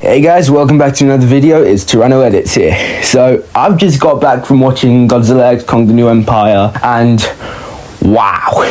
Hey guys, welcome back to another video. It's Tyranno Edits here. So I've just got back from watching Godzilla x Kong: The New Empire, and wow,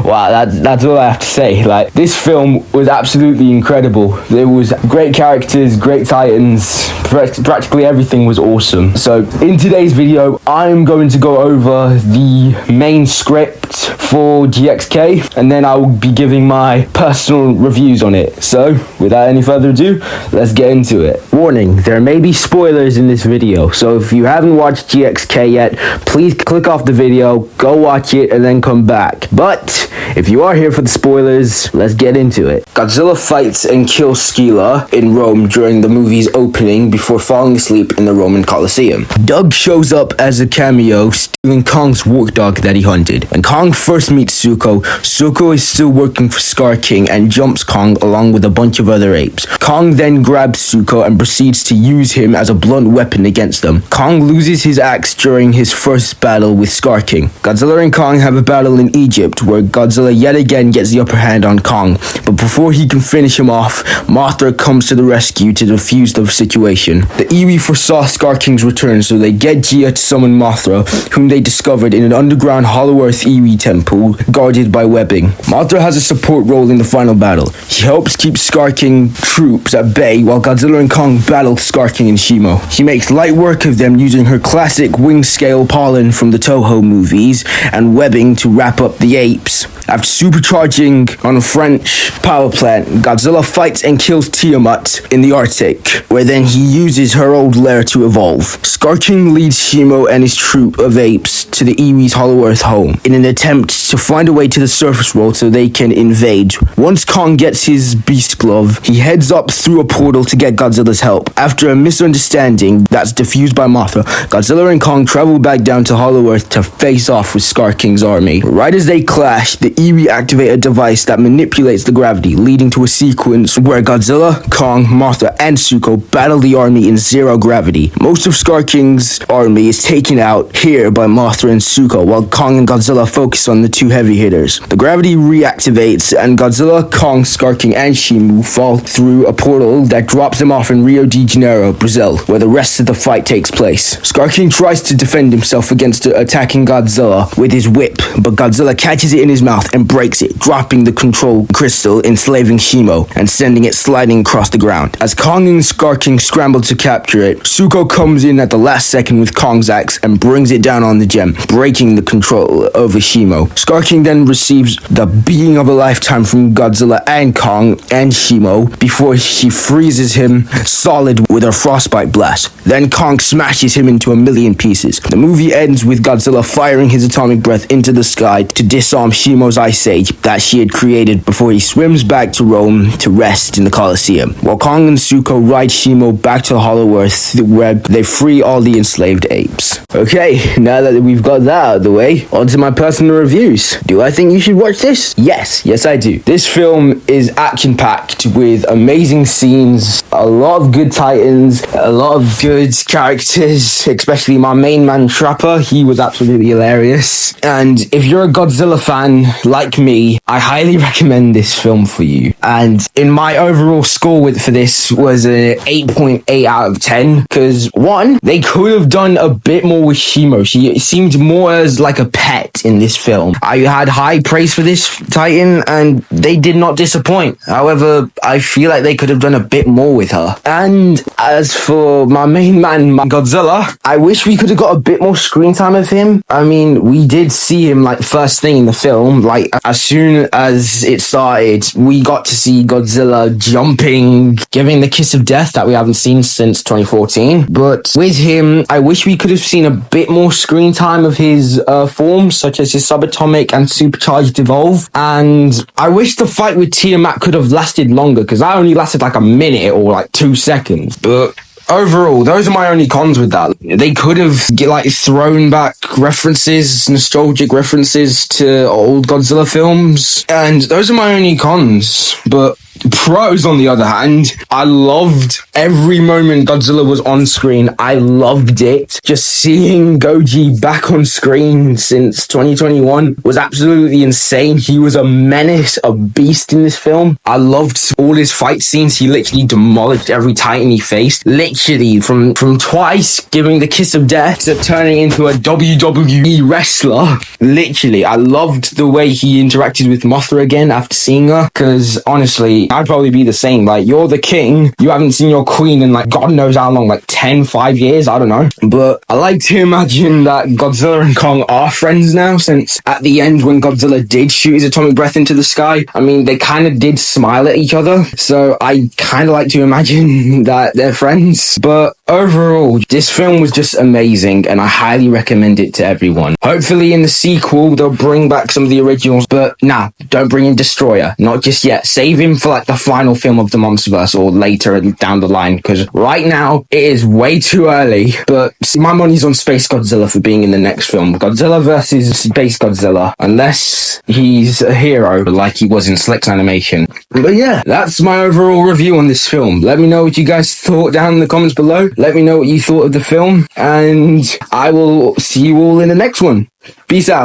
that's all I have to say. Like, this film was absolutely incredible. There was great characters, great titans, practically everything was awesome. So in today's video, I'm going to go over the main script for GXK, and then I will be giving my personal reviews on it. So without any further ado, let's get into it. Warning, there may be spoilers in this video, so if you haven't watched GXK yet, please click off the video, go watch it, and then come back. But if you are here for the spoilers, let's get into it. Godzilla fights and kills Skylla in Rome during the movie's opening before falling asleep in the Roman Colosseum. Doug shows up as a cameo, stealing Kong's warg dog that he hunted. When Kong first meets Zuko, Zuko is still working for Scar King and jumps Kong along with a bunch of other apes. Kong then grabs Zuko and proceeds to use him as a blunt weapon against them. Kong loses his axe during his first battle with Scar King. Godzilla and Kong have a battle in Egypt where Godzilla yet again gets the upper hand on Kong, but before he can finish him off, Mothra comes to the rescue to defuse the situation. The Iwi foresaw Scar King's return, so they get Gia to summon Mothra, whom they discovered in an underground Hollow Earth Iwi temple guarded by webbing. Mothra has a support role in the final battle. She helps keep Scar King troops at bay while Godzilla and Kong battle Scar King and Shimo. She makes light work of them using her classic wing scale pollen from the Toho movies and webbing to wrap up the apes. After supercharging on a French power plant, Godzilla fights and kills Tiamat in the Arctic, where then he uses her old lair to evolve. Scar King leads Shimo and his troop of apes to the Iwi's Hollow Earth home in an attempt to find a way to the surface world so they can invade. Once Kong gets his beast glove, he heads up through a portal to get Godzilla's help. After a misunderstanding that's diffused by Mothra, Godzilla and Kong travel back down to Hollow Earth to face off with Scar King's army. Right as they clash, the Iwi activate a device that manipulates the gravity, leading to a sequence where Godzilla, Kong, Mothra, and Zuko battle the army in zero gravity. Most of Scar King's army is taken out here by Mothra and Zuko, while Kong and Godzilla focus on the two heavy hitters. The gravity reactivates, and Godzilla, Kong, Scar King, and Shimu fall through a portal that drops them off in Rio de Janeiro, Brazil, where the rest of the fight takes place. Scar King tries to defend himself against attacking Godzilla with his whip, but Godzilla catches it in his mouth and breaks it, dropping the control crystal, enslaving Shimo, and sending it sliding across the ground. As Kong and Scar King scramble to capture it, Zuko comes in at the last second with Kong's axe and brings it down on the gem, breaking the control over Shimo. Scar King then receives the beating of a lifetime from Godzilla and Kong and Shimo before she freezes him solid with her frostbite blast. Then Kong smashes him into a million pieces. The movie ends with Godzilla firing his atomic breath into the sky to disarm Shimo's ice age that she had created before he swims back to Rome to rest in the Colosseum, while Kong and Zuko ride Shimo back to Hollow Earth where they free all the enslaved apes. Okay, now that we've got that out of the way, on to my personal reviews. Do I think you should watch this? Yes I do. This film is action-packed with amazing scenes, a lot of good titans, a lot of good characters, especially my main man Trapper. He was absolutely hilarious. And if you're a Godzilla fan like me, I highly recommend this film for you. And in my overall score for this was an 8.8 out of 10, because one, they could have done a bit more with Shimo. She seemed more as like a pet in this film. I had high praise for this titan and they did not disappoint. However, I feel like they could have done a bit more with her. And as for my main man, Godzilla, I wish we could have got a bit more screen time of him. I mean, we did see him like first thing in the film. Like, as soon as it started, we got to see Godzilla jumping, giving the kiss of death that we haven't seen since 2014. But with him, I wish we could have seen a bit more screen time of his forms, such as his subatomic and supercharged evolve. And I wish the fight with Tiamat could have lasted longer, because that only lasted like a minute or like 2 seconds. But overall, those are my only cons with that. They could have thrown back references, nostalgic references to old Godzilla films, and those are my only cons. But Pros, on the other hand, I loved every moment Godzilla was on screen. I loved it. Just seeing Goji back on screen since 2021 was absolutely insane. He was a menace, a beast in this film. I loved all his fight scenes. He literally demolished every titan he faced. Literally, from twice giving the kiss of death to turning into a WWE wrestler. Literally, I loved the way he interacted with Mothra again after seeing her, because honestly, I'd probably be the same. Like, you're the king, you haven't seen your queen in like God knows how long, like 5 years, I don't know. But I like to imagine that Godzilla and Kong are friends now, since at the end when Godzilla did shoot his atomic breath into the sky, I mean, they kind of did smile at each other. So I kind of like to imagine that they're friends. But overall, this film was just amazing, and I highly recommend it to everyone. Hopefully in the sequel they'll bring back some of the originals, but nah, don't bring in Destroyer, not just yet. Save him for like the final film of the Monsterverse or later down the line, because right now it is way too early. But my money's on Space Godzilla for being in the next film. Godzilla versus Space Godzilla, unless he's a hero like he was in Slick's animation. But yeah, that's my overall review on this film. Let me know what you guys thought down in the comments below. Let me know what you thought of the film, and I will see you all in the next one. Peace out.